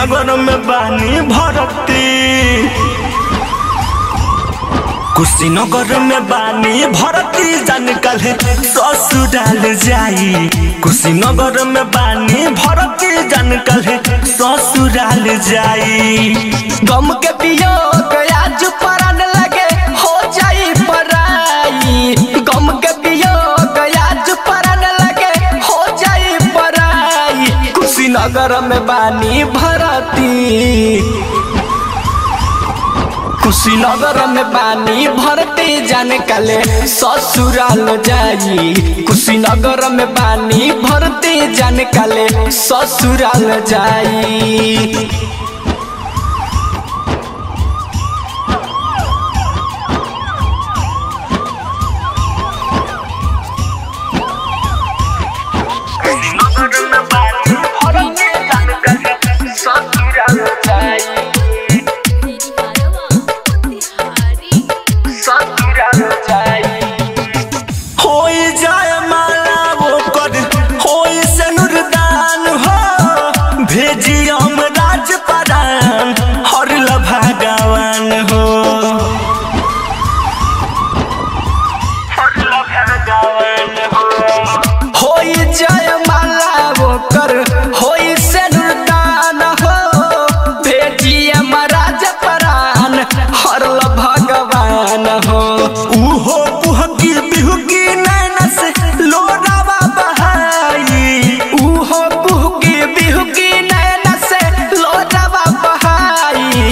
कुशीनगर में बानी भरती, कुशीनगर में बानी भरती जान कल ससुराल जाई। कुशीनगर में बानी भरती जान कल ससुराल जाई। गम के वियोग आज परान लगे हो जाई पराई। गम के वियोग आज परान लगे हो जाई पराई। कुशीनगर में बानी भरती, कुशीनगर में बानी भरती जान कले ससुराल जाई। कुशीनगर में बानी भरती जान कले ससुराल जाई।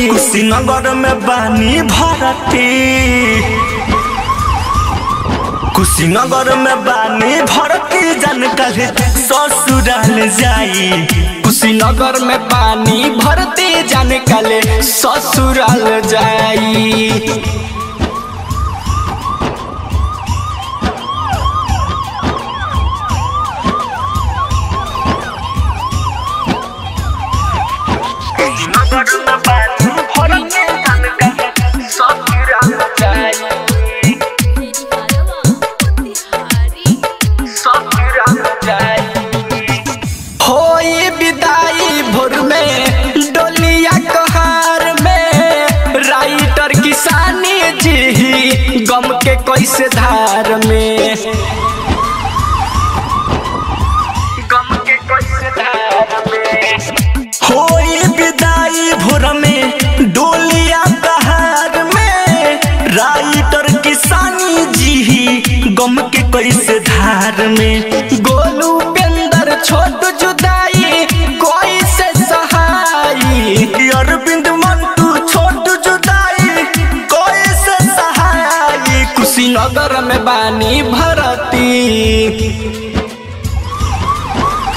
कुशीनगर में बानी भरती, कुशीनगर में बानी भरती जान कल ससुराल जाई। कुशीनगर में बानी भरती जान कल ससुराल जाई। होई विदाई भोर में डोलिया कहार में, राइटर किसानी जी गम के कैसे धार में, गम के कैसे धार में। होई विदाई भोर में डोलिया कहार में, राइटर किसानी जी गम के कैसे धार में। गोलू पेंदर छोट जुदाई कोई से सहाई। अरविंद मंटू छोट जुदाई कोई से सहाई। कुशीनगर में बानी भरती,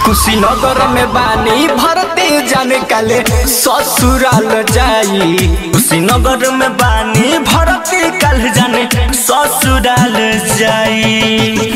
कुशीनगर में बानी भरती जान कले ससुराल जाई। कुशीनगर में बानी भरती कल जाने ससुराल जाई।